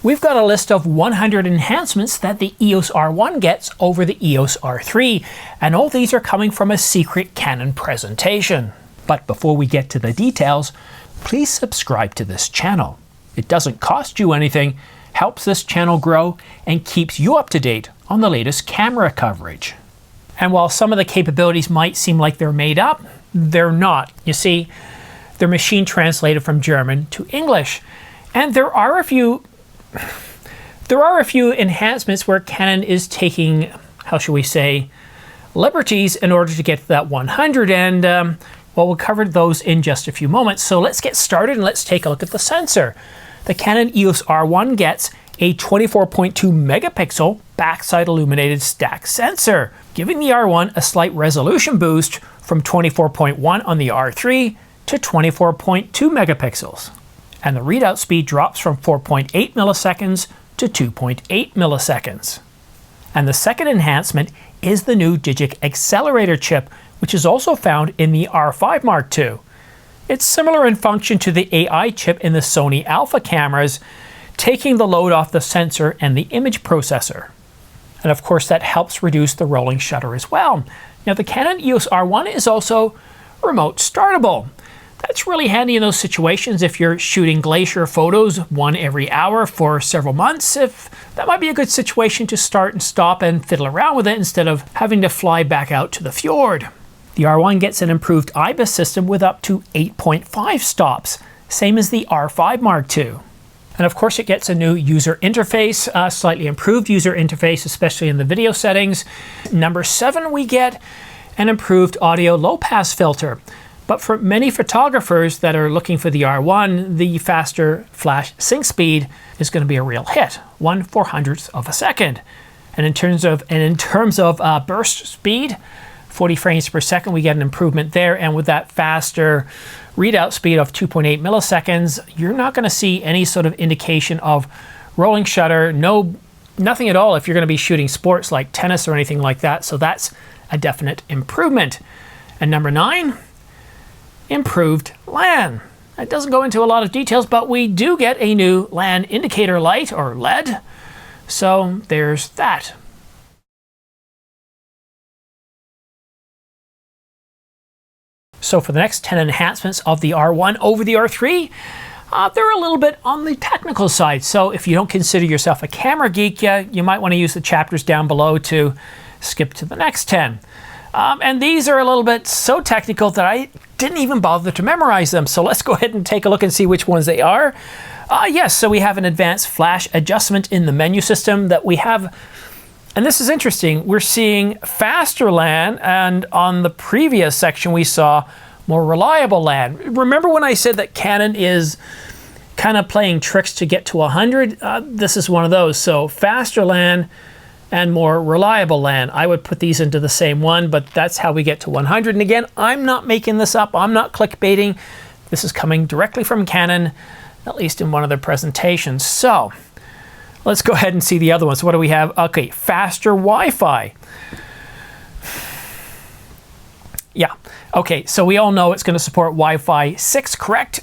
we've got a list of 100 enhancements that the EOS R1 gets over the EOS R3, and all these are coming from a secret Canon presentation. But before we get to the details, please subscribe to this channel. It doesn't cost you anything, helps this channel grow, and keeps you up to date on the latest camera coverage. And while some of the capabilities might seem like they're made up, they're not. You see, they're machine translated from German to English. And there are a few enhancements where Canon is taking, how shall we say, liberties in order to get to that 100, and well, we'll cover those in just a few moments. So let's get started and let's take a look at the sensor. The Canon EOS R1 gets a 24.2 megapixel backside illuminated stack sensor, giving the R1 a slight resolution boost from 24.1 on the R3 to 24.2 megapixels. And the readout speed drops from 4.8 milliseconds to 2.8 milliseconds. And the second enhancement is the new Digic accelerator chip, which is also found in the R5 Mark II. It's similar in function to the AI chip in the Sony Alpha cameras, taking the load off the sensor and the image processor. And of course that helps reduce the rolling shutter as well. Now the Canon EOS R1 is also remote startable. That's really handy in those situations if you're shooting glacier photos one every hour for several months. If that might be a good situation to start and stop and fiddle around with it instead of having to fly back out to the fjord. The R1 gets an improved IBIS system with up to 8.5 stops, same as the R5 Mark II. And of course it gets a new user interface, a slightly improved user interface, especially in the video settings. Number 7, we get an improved audio low pass filter. But for many photographers that are looking for the R1, the faster flash sync speed is going to be a real hit, 1/400th of a second. And in terms of burst speed, 40 frames per second, we get an improvement there. And with that faster readout speed of 2.8 milliseconds, you're not going to see any sort of indication of rolling shutter, nothing at all if you're going to be shooting sports like tennis or anything like that. So that's a definite improvement. And number 9, improved LAN. It doesn't go into a lot of details, but we do get a new LAN indicator light, or LED. So there's that. So for the next 10 enhancements of the R1 over the R3, they're a little bit on the technical side. So if you don't consider yourself a camera geek, you might want to use the chapters down below to skip to the next 10. And these are a little bit so technical that I didn't even bother to memorize them. So let's go ahead and take a look and see which ones they are. Yes, so we have an advanced flash adjustment in the menu system that we have. And this is interesting. We're seeing faster LAN, and on the previous section we saw more reliable LAN. Remember when I said that Canon is kind of playing tricks to get to 100? This is one of those. So faster LAN and more reliable LAN. I would put these into the same one, but that's how we get to 100. And again, I'm not making this up. I'm not clickbaiting. This is coming directly from Canon, at least in one of their presentations. So let's go ahead and see the other ones. What do we have? Okay, faster Wi-Fi. Yeah, okay, so we all know it's going to support Wi-Fi 6, correct?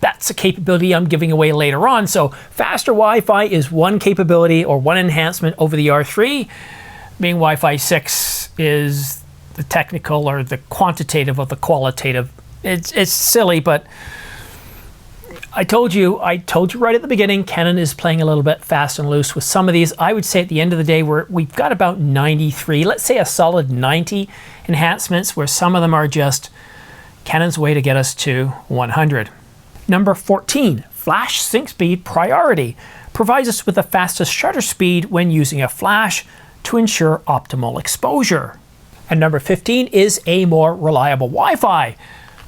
That's a capability I'm giving away later on. So faster Wi-Fi is one capability or one enhancement over the R3, being Wi-Fi 6 is the technical or the quantitative of the qualitative. It's silly, but I told you right at the beginning, Canon is playing a little bit fast and loose with some of these. I would say at the end of the day, we've got about 93, let's say a solid 90 enhancements, where some of them are just Canon's way to get us to 100. Number 14, flash sync speed priority, provides us with the fastest shutter speed when using a flash to ensure optimal exposure. And number 15 is a more reliable Wi-Fi.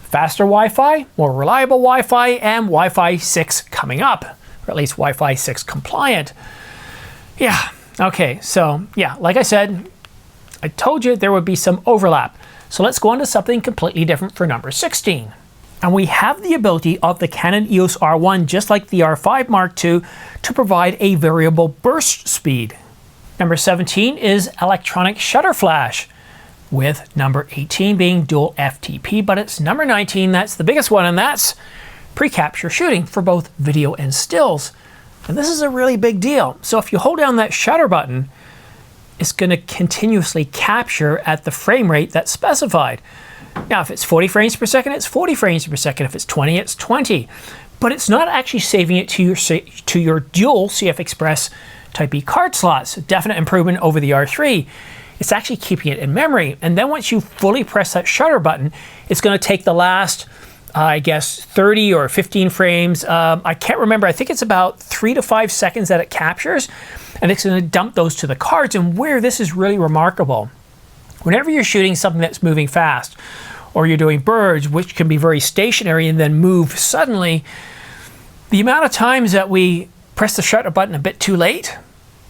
Faster Wi-Fi, more reliable Wi-Fi, and Wi-Fi 6 coming up, or at least Wi-Fi 6 compliant. Yeah, okay, so yeah, like I said, I told you there would be some overlap. So let's go on to something completely different for number 16. And we have the ability of the Canon EOS R1, just like the R5 Mark II, to provide a variable burst speed. Number 17 is electronic shutter flash, with number 18 being dual FTP, but it's number 19, that's the biggest one, and that's pre-capture shooting for both video and stills. And this is a really big deal. So if you hold down that shutter button, it's going to continuously capture at the frame rate that's specified. Now, if it's 40 frames per second, it's 40 frames per second. If it's 20, it's 20. But it's not actually saving it to your dual CF Express Type E card slots. A definite improvement over the R3. It's actually keeping it in memory. And then once you fully press that shutter button, it's going to take the last, I guess, 30 or 15 frames. I can't remember. I think it's about 3 to 5 seconds that it captures. And it's going to dump those to the cards. And where this is really remarkable, whenever you're shooting something that's moving fast, or you're doing birds, which can be very stationary and then move suddenly, the amount of times that we press the shutter button a bit too late,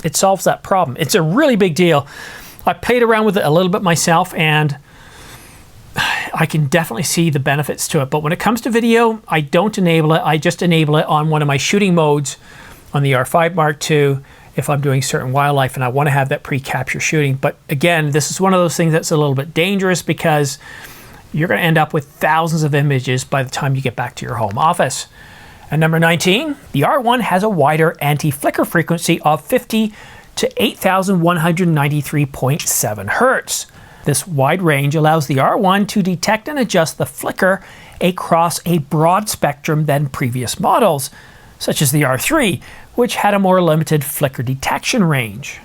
it solves that problem. It's a really big deal. I played around with it a little bit myself, and I can definitely see the benefits to it. But when it comes to video, I don't enable it. I just enable it on one of my shooting modes on the R5 Mark II if I'm doing certain wildlife and I want to have that pre-capture shooting. But again, this is one of those things that's a little bit dangerous because you're going to end up with thousands of images by the time you get back to your home office. And number 19, the R1 has a wider anti-flicker frequency of 50 to 8,193.7 Hertz. This wide range allows the R1 to detect and adjust the flicker across a broad spectrum than previous models, such as the R3, which had a more limited flicker detection range.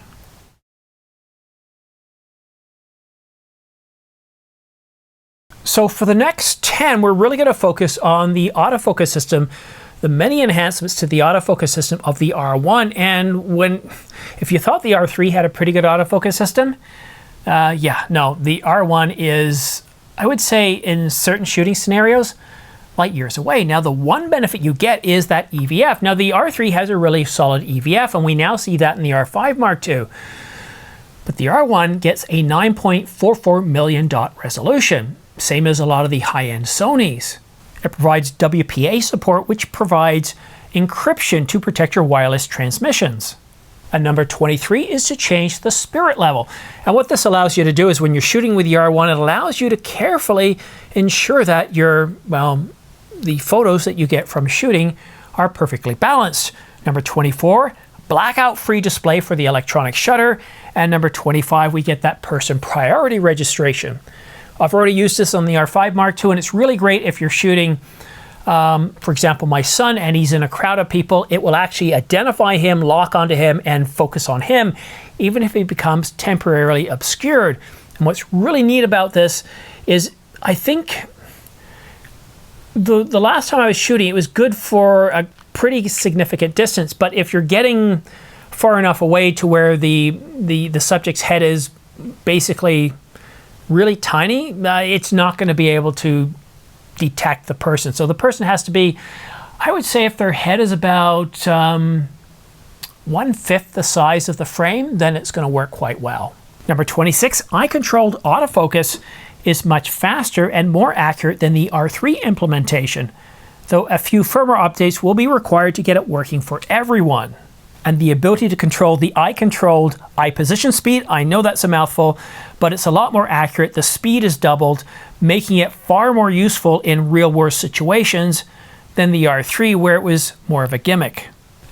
So for the next 10, we're really going to focus on the autofocus system, the many enhancements to the autofocus system of the R1. And if you thought the R3 had a pretty good autofocus system, no, the R1 is, I would say, in certain shooting scenarios, light years away. Now, the one benefit you get is that EVF. Now, the R3 has a really solid EVF, and we now see that in the R5 Mark II. But the R1 gets a 9.44 million dot resolution, same as a lot of the high-end Sonys. It provides WPA support, which provides encryption to protect your wireless transmissions. And number 23 is to change the spirit level. And what this allows you to do is when you're shooting with the R1, it allows you to carefully ensure that the photos that you get from shooting are perfectly balanced. Number 24, blackout-free display for the electronic shutter. And number 25, we get that person priority registration. I've already used this on the R5 Mark II, and it's really great if you're shooting, for example, my son, and he's in a crowd of people. It will actually identify him, lock onto him, and focus on him, even if he becomes temporarily obscured. And what's really neat about this is, I think the last time I was shooting, it was good for a pretty significant distance, but if you're getting far enough away to where the subject's head is basically really tiny, it's not going to be able to detect the person. So the person has to be, I would say if their head is about 1/5 the size of the frame, then it's going to work quite well. Number 26, eye-controlled autofocus is much faster and more accurate than the R3 implementation, though a few firmware updates will be required to get it working for everyone. And the ability to control the eye-controlled eye position speed, I know that's a mouthful, but it's a lot more accurate. The speed is doubled, making it far more useful in real-world situations than the R3, where it was more of a gimmick.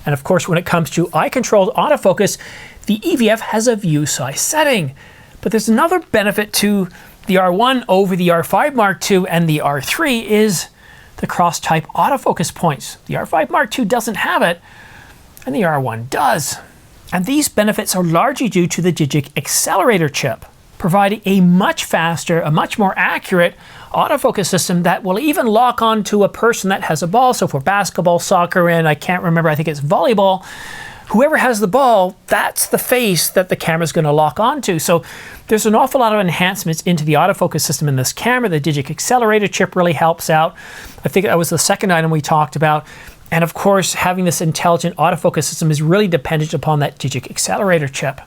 And of course, when it comes to eye-controlled autofocus, the EVF has a view size setting. But there's another benefit to the R1 over the R5 Mark II and the R3 is the cross-type autofocus points. The R5 Mark II doesn't have it, and the R1 does. And these benefits are largely due to the digic accelerator chip, providing a much faster, a much more accurate autofocus system that will even lock on to a person that has a ball. So for basketball, soccer, and I can't remember, I think it's volleyball, whoever has the ball, that's the face that the camera's going to lock onto. So there's an awful lot of enhancements into the autofocus system in this camera. The digic accelerator chip really helps out. I think that was the second item we talked about. And of course, having this intelligent autofocus system is really dependent upon that digic accelerator chip.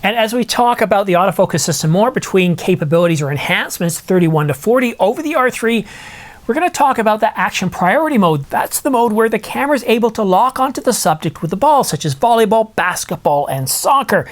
And as we talk about the autofocus system more between capabilities or enhancements 31 to 40 over the R3, we're going to talk about the action priority mode. That's the mode where the camera is able to lock onto the subject with the ball, such as volleyball, basketball, and soccer.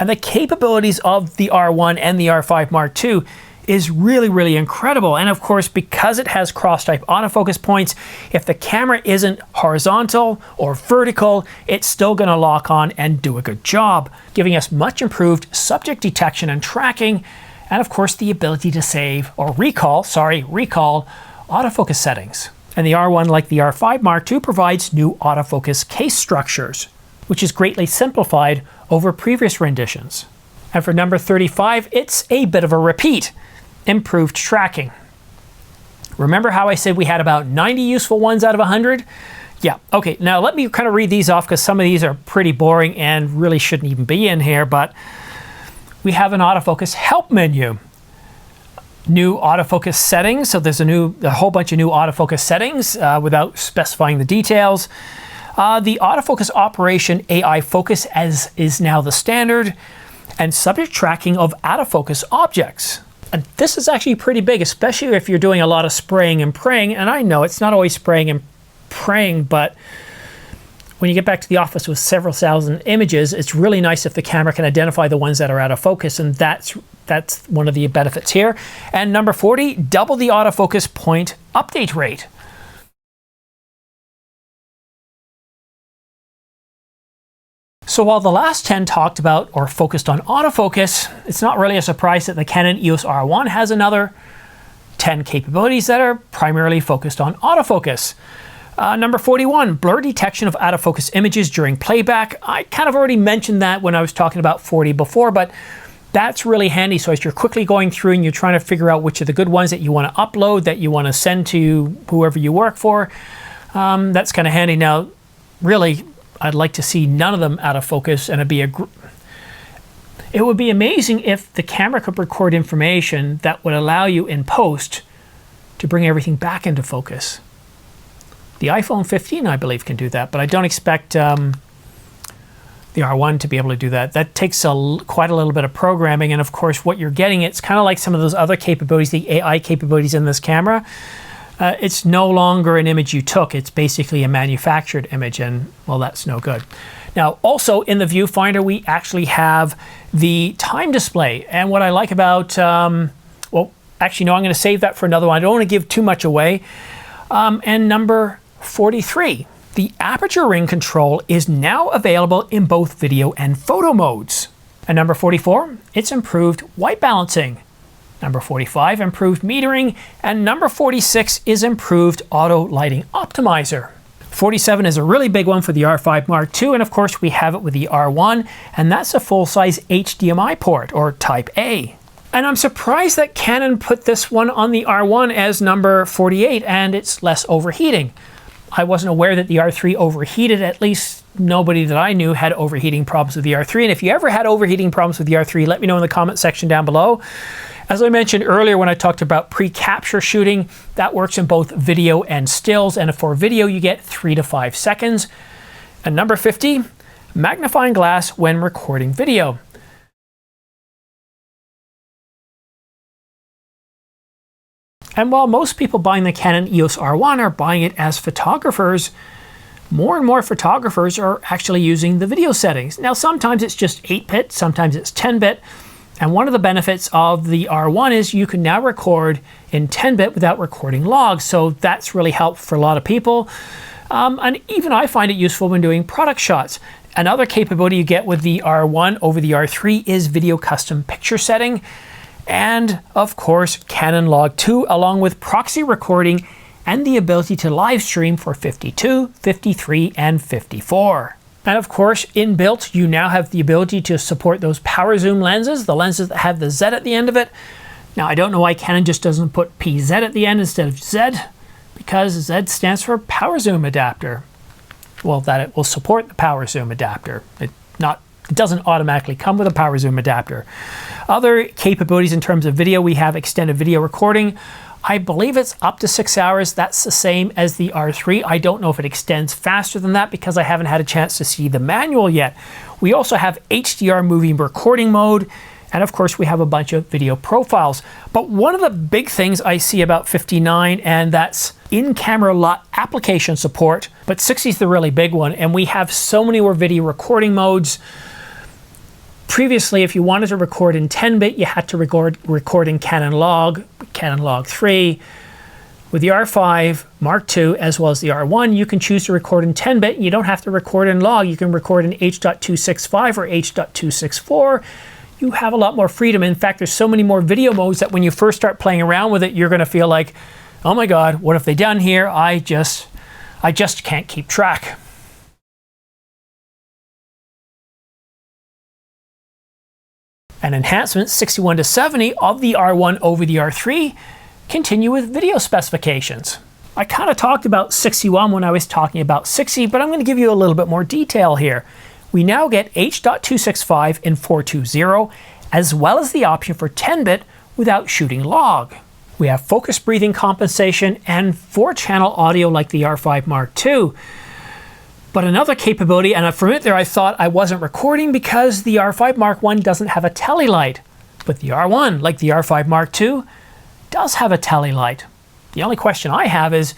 And the capabilities of the R1 and the R5 Mark II is really, really incredible. And of course, because it has cross-type autofocus points, if the camera isn't horizontal or vertical, it's still going to lock on and do a good job, giving us much improved subject detection and tracking, and of course the ability to save or recall autofocus settings. And the R1, like the R5 Mark II, provides new autofocus case structures, which is greatly simplified over previous renditions. And for number 35, it's a bit of a repeat. Improved tracking. Remember how I said we had about 90 useful ones out of 100? Yeah, okay, now let me kind of read these off because some of these are pretty boring and really shouldn't even be in here, but we have an autofocus help menu. New autofocus settings, so there's a whole bunch of new autofocus settings without specifying the details. The autofocus operation AI focus as is now the standard, and subject tracking of out-of-focus objects. And this is actually pretty big, especially if you're doing a lot of spraying and praying. And I know it's not always spraying and praying, but when you get back to the office with several thousand images, it's really nice if the camera can identify the ones that are out of focus, and that's one of the benefits here. And number 40, double the autofocus point update rate. So while the last 10 talked about or focused on autofocus, it's not really a surprise that the Canon EOS R1 has another 10 capabilities that are primarily focused on autofocus. Number 41, blur detection of out-of-focus images during playback. I kind of already mentioned that when I was talking about 40 before, but that's really handy. So as you're quickly going through and you're trying to figure out which are the good ones that you want to upload, that you want to send to whoever you work for, that's kind of handy. Now, really, I'd like to see none of them out of focus, and it would be amazing if the camera could record information that would allow you in post to bring everything back into focus. The iPhone 15, I believe, can do that, but I don't expect the R1 to be able to do that. That takes quite a little bit of programming, and of course what you're getting, it's kind of like some of those other capabilities, the AI capabilities in this camera. It's no longer an image you took, it's basically a manufactured image, and well, that's no good. Now also in the viewfinder we actually have the time display, and what I like about, well actually no, I'm going to save that for another one. I don't want to give too much away. And number 43, the aperture ring control is now available in both video and photo modes. And number 44, it's improved white balancing. Number 45, improved metering. And number 46 is improved auto lighting optimizer. 47 is a really big one for the R5 Mark II, and of course we have it with the R1, and that's a full-size HDMI port, or Type A. And I'm surprised that Canon put this one on the R1 as number 48, and it's less overheating. I wasn't aware that the R3 overheated. At least nobody that I knew had overheating problems with the R3. And if you ever had overheating problems with the R3, let me know in the comment section down below. As I mentioned earlier when I talked about pre-capture shooting, that works in both video and stills. And for video, you get 3 to 5 seconds. And number 50, magnifying glass when recording video. And while most people buying the Canon EOS R1 are buying it as photographers, more and more photographers are actually using the video settings. Now sometimes it's just 8-bit, sometimes it's 10-bit, and one of the benefits of the R1 is you can now record in 10-bit without recording logs, so that's really helpful for a lot of people. And even I find it useful when doing product shots. Another capability you get with the R1 over the R3 is video custom picture setting. And of course Canon Log 2 along with proxy recording and the ability to live stream for 52, 53 and 54. And of course inbuilt you now have the ability to support those power zoom lenses, the lenses that have the Z at the end of it. Now I don't know why Canon just doesn't put PZ at the end instead of Z, because Z stands for power zoom adapter. Well, that it will support the power zoom adapter. It doesn't automatically come with a power zoom adapter. Other capabilities in terms of video, we have extended video recording. I believe it's up to 6 hours. That's the same as the R3. I don't know if it extends faster than that because I haven't had a chance to see the manual yet. We also have HDR movie recording mode, and of course we have a bunch of video profiles. But one of the big things I see about 59, and that's in-camera LUT application support, but 60 is the really big one, and we have so many more video recording modes. Previously, if you wanted to record in 10-bit, you had to record in Canon Log 3. With the R5 Mark II as well as the R1, you can choose to record in 10-bit. You don't have to record in log. You can record in H.265 or H.264. You have a lot more freedom. In fact, there's so many more video modes that when you first start playing around with it, you're going to feel like, oh my God, what have they done here? I just can't keep track. And enhancements 61 to 70 of the R1 over the R3 continue with video specifications. I kind of talked about 61 when I was talking about 60, but I'm going to give you a little bit more detail here. We now get H.265 in 420, as well as the option for 10-bit without shooting log. We have focus breathing compensation and 4-channel audio like the R5 Mark II. But another capability, and for a minute there I thought I wasn't recording because the R5 Mark I doesn't have a tele light. But the R1, like the R5 Mark II, does have a tele light. The only question I have is,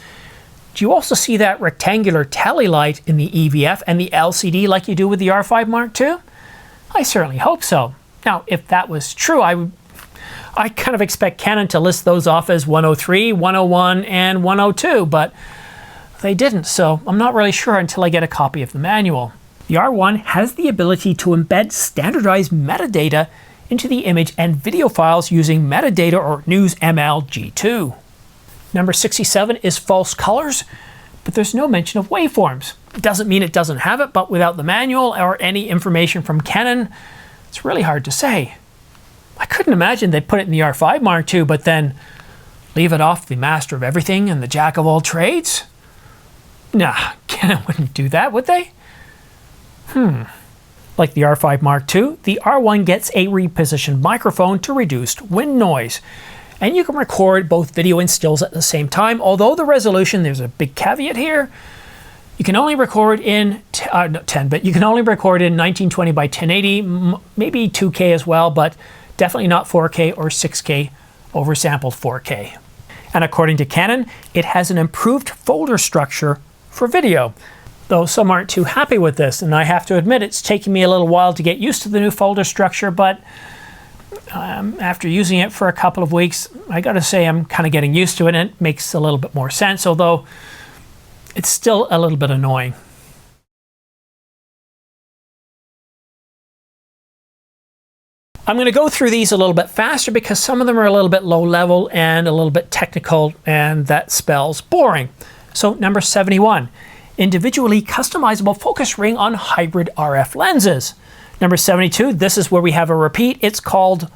do you also see that rectangular tele light in the EVF and the LCD like you do with the R5 Mark II? I certainly hope so. Now, if that was true, I kind of expect Canon to list those off as 103, 101, and 102, but they didn't, so I'm not really sure until I get a copy of the manual. The R1 has the ability to embed standardized metadata into the image and video files using metadata or NewsML G2. Number 67 is false colors, but there's no mention of waveforms. It doesn't mean it doesn't have it, but without the manual or any information from Canon, it's really hard to say. I couldn't imagine they'd put it in the R5 Mark II, but then leave it off the master of everything and the jack of all trades? Nah, Canon wouldn't do that, would they? Like the R5 Mark II, the R1 gets a repositioned microphone to reduce wind noise. And you can record both video and stills at the same time, although the resolution, there's a big caveat here, you can only record in 10-bit, you can only record in 1920 by 1080, maybe 2K as well, but definitely not 4K or 6K oversampled 4K. And according to Canon, it has an improved folder structure for video. Though some aren't too happy with this, and I have to admit it's taken me a little while to get used to the new folder structure, but after using it for a couple of weeks, I gotta say I'm kind of getting used to it, and it makes a little bit more sense, although it's still a little bit annoying. I'm going to go through these a little bit faster because some of them are a little bit low level and a little bit technical, and that spells boring. So number 71, individually customizable focus ring on hybrid RF lenses. Number 72, this is where we have a repeat. It's called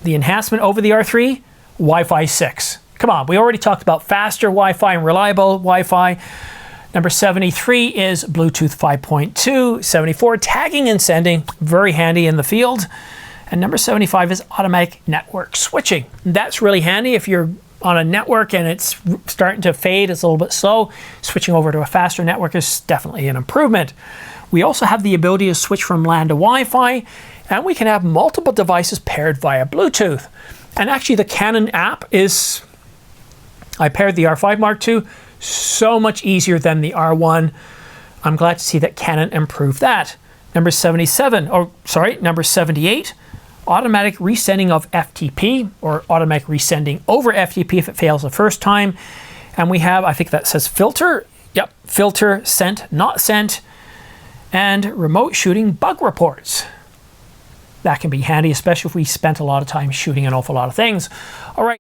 the enhancement over the R3, Wi-Fi 6. Come on, we already talked about faster Wi-Fi and reliable Wi-Fi. Number 73 is Bluetooth 5.2. 74, tagging and sending, very handy in the field. And number 75 is automatic network switching. That's really handy if you're on a network and it's starting to fade, it's a little bit slow. Switching over to a faster network is definitely an improvement. We also have the ability to switch from LAN to Wi-Fi, and we can have multiple devices paired via Bluetooth. And actually the Canon app is, I paired the R5 Mark II, so much easier than the R1. I'm glad to see that Canon improved that. Number 78, automatic resending of FTP, or automatic resending over FTP if it fails the first time. And we have, I think that says filter. Yep, filter, sent, not sent, and remote shooting bug reports. That can be handy, especially if we spent a lot of time shooting an awful lot of things. All right.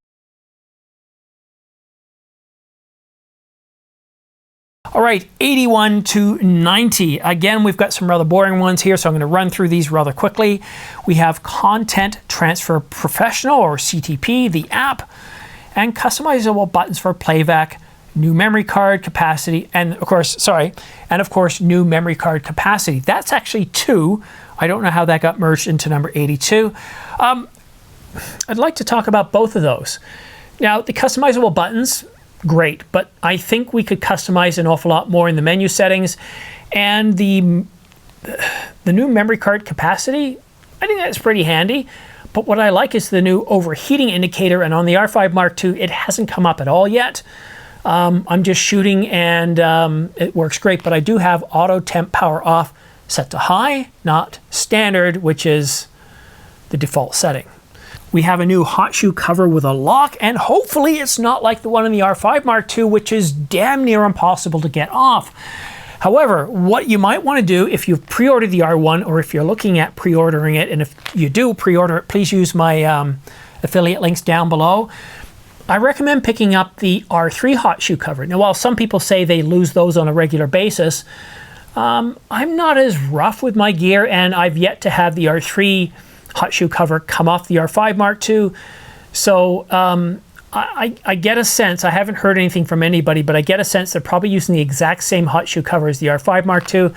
All right, 81 to 90. Again, we've got some rather boring ones here, so I'm going to run through these rather quickly. We have Content Transfer Professional, or CTP, the app, and customizable buttons for playback, new memory card capacity, and of course, new memory card capacity. That's actually 2. I don't know how that got merged into number 82. I'd like to talk about both of those. Now, the customizable buttons, great, but I think we could customize an awful lot more in the menu settings, and the new memory card capacity, I think that's pretty handy. But what I like is the new overheating indicator, and on the R5 Mark II, it hasn't come up at all yet. I'm just shooting and it works great, but I do have auto temp power off set to high, not standard, which is the default setting. We have a new hot shoe cover with a lock, and hopefully it's not like the one in the R5 Mark II, which is damn near impossible to get off. However, what you might want to do if you've pre-ordered the R1, or if you're looking at pre-ordering it, and if you do pre-order it, please use my affiliate links down below. I recommend picking up the R3 hot shoe cover. Now, while some people say they lose those on a regular basis, I'm not as rough with my gear, and I've yet to have the R3 hot shoe cover come off the R5 Mark II. So I get a sense, I haven't heard anything from anybody, but I get a sense they're probably using the exact same hot shoe cover as the R5 Mark II,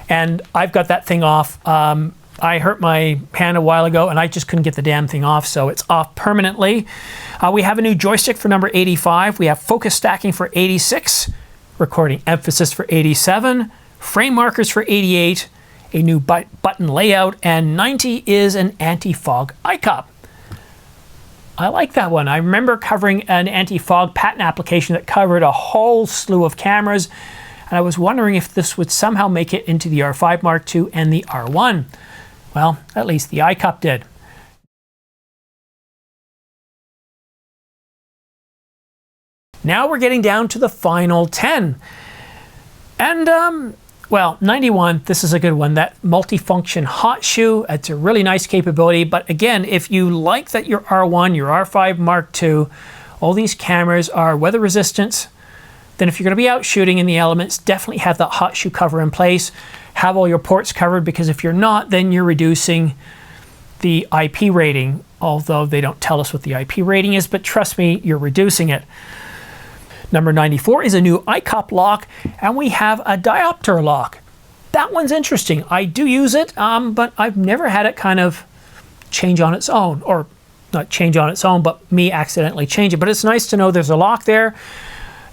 and I've got that thing off. I hurt my hand a while ago and I just couldn't get the damn thing off, so it's off permanently. We have a new joystick for number 85. We have focus stacking for 86, recording emphasis for 87, frame markers for 88, a new button layout, and 90 is an anti-fog eye cup. I like that one. I remember covering an anti-fog patent application that covered a whole slew of cameras, and I was wondering if this would somehow make it into the R5 Mark II and the R1. Well, at least the eye cup did. Now we're getting down to the final 10. And well, 91, this is a good one. That multifunction hot shoe, it's a really nice capability. But again, if you like that your R1, your R5 Mark II, all these cameras are weather resistant, then if you're going to be out shooting in the elements, definitely have that hot shoe cover in place. Have all your ports covered, because if you're not, then you're reducing the IP rating, although they don't tell us what the IP rating is, but trust me, you're reducing it. Number 94 is a new eye cup lock, and we have a diopter lock. That one's interesting. I do use it, but I've never had it kind of change on its own, or not change on its own, but me accidentally change it. But it's nice to know there's a lock there.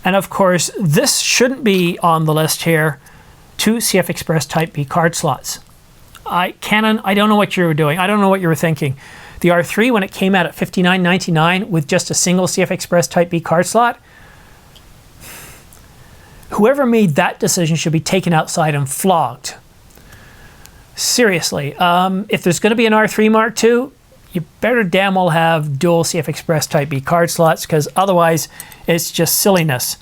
And of course, this shouldn't be on the list here. 2 CF Express Type B card slots. Canon, I don't know what you were doing. I don't know what you were thinking. The R3, when it came out at $59.99 with just a single CF Express Type B card slot, whoever made that decision should be taken outside and flogged. Seriously, if there's going to be an R3 Mark II, you better damn well have dual CF Express Type B card slots, because otherwise it's just silliness.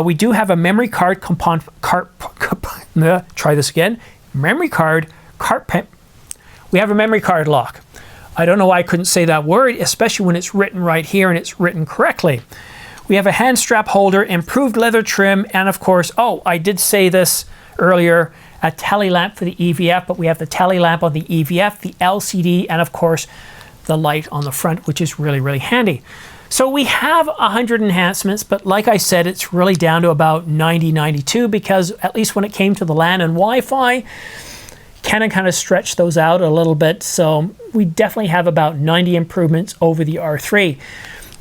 We do have a memory card try this again. Memory card we have a memory card lock. I don't know why I couldn't say that word, especially when it's written right here and it's written correctly. We have a hand strap holder, improved leather trim, and of course, oh, I did say this earlier, a tally lamp for the EVF, but we have the tally lamp on the EVF, the LCD, and of course, the light on the front, which is really, really handy. So we have 100 enhancements, but like I said, it's really down to about 90, 92, because at least when it came to the LAN and Wi-Fi, Canon kind of stretched those out a little bit. So we definitely have about 90 improvements over the R3.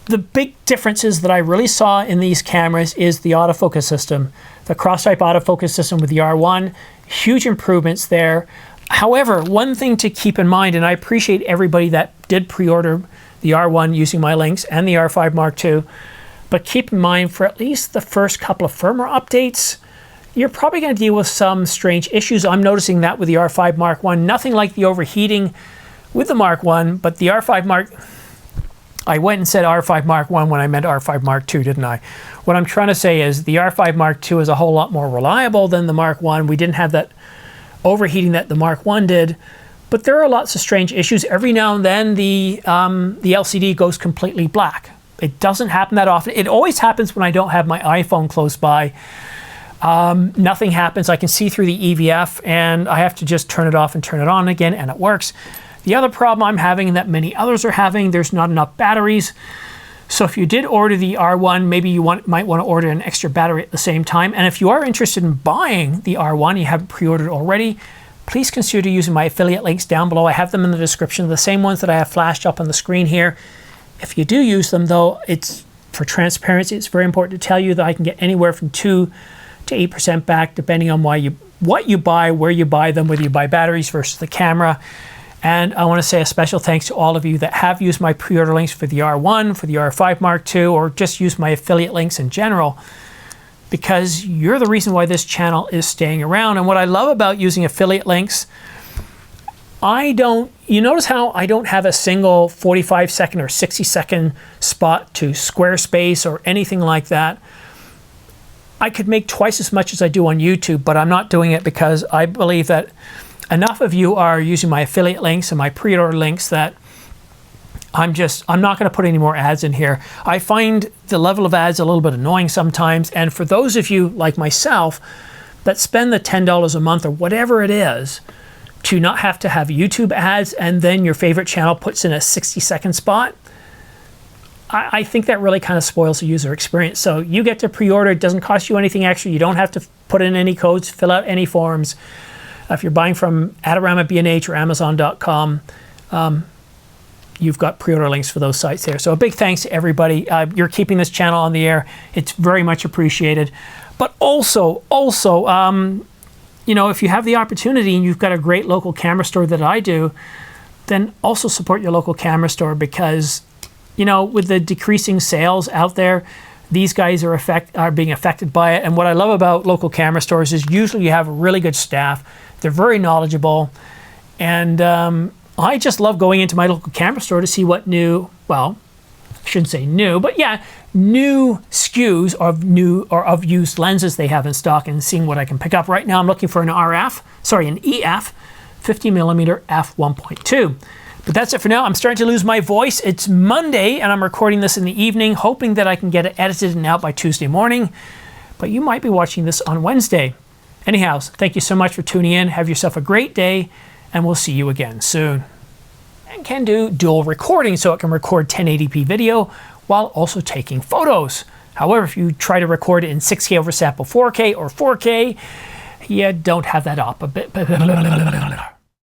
The big differences that I really saw in these cameras is the autofocus system. The cross-type autofocus system with the R1, huge improvements there. However, one thing to keep in mind, and I appreciate everybody that did pre-order the R1 using my links and the R5 Mark II, but keep in mind for at least the first couple of firmware updates, you're probably going to deal with some strange issues. I'm noticing that with the R5 Mark I, nothing like the overheating with the Mark I, but the R5 Mark, I went and said R5 Mark I when I meant R5 Mark II, didn't I? What I'm trying to say is the R5 Mark II is a whole lot more reliable than the Mark I. We didn't have that overheating that the Mark I did, but there are lots of strange issues. Every now and then the LCD goes completely black. It doesn't happen that often. It always happens when I don't have my iPhone close by. Nothing happens. I can see through the EVF and I have to just turn it off and turn it on again, and it works. The other problem I'm having, and that many others are having, there's not enough batteries. So if you did order the R1, maybe you might want to order an extra battery at the same time. And if you are interested in buying the R1, you haven't pre-ordered already, please consider using my affiliate links down below. I have them in the description, the same ones that I have flashed up on the screen here. If you do use them though, it's for transparency, it's very important to tell you that I can get anywhere from 2 to 8% back depending on what you buy, where you buy them, whether you buy batteries versus the camera. And I want to say a special thanks to all of you that have used my pre-order links for the R1, for the R5 Mark II, or just used my affiliate links in general, because you're the reason why this channel is staying around. And what I love about using affiliate links, you notice how I don't have a single 45-second or 60-second spot to Squarespace or anything like that. I could make twice as much as I do on YouTube, but I'm not doing it because I believe that enough of you are using my affiliate links and my pre-order links that I'm not going to put any more ads in here. I find the level of ads a little bit annoying sometimes, and for those of you like myself that spend the $10 a month or whatever it is to not have to have YouTube ads and then your favorite channel puts in a 60-second spot, I think that really kind of spoils the user experience. So you get to pre-order, it doesn't cost you anything extra, you don't have to put in any codes, fill out any forms. If you're buying from Adorama, B&H, or Amazon.com, you've got pre-order links for those sites there. So a big thanks to everybody. You're keeping this channel on the air. It's very much appreciated. But also, you know, if you have the opportunity and you've got a great local camera store that I do, then also support your local camera store, because, you know, with the decreasing sales out there, these guys are being affected by it. And what I love about local camera stores is usually you have a really good staff. They're very knowledgeable. And I just love going into my local camera store to see what new, well, I shouldn't say new, but yeah, new SKUs of used lenses they have in stock and seeing what I can pick up. Right now I'm looking for an EF 50mm f1.2. But that's it for now. I'm starting to lose my voice. It's Monday and I'm recording this in the evening, hoping that I can get it edited and out by Tuesday morning. But you might be watching this on Wednesday. Anyhow, thank you so much for tuning in. Have yourself a great day, and we'll see you again soon. And can do dual recording, so it can record 1080p video while also taking photos. However, if you try to record it in 6K over sample 4K or 4K, you don't have that up a bit.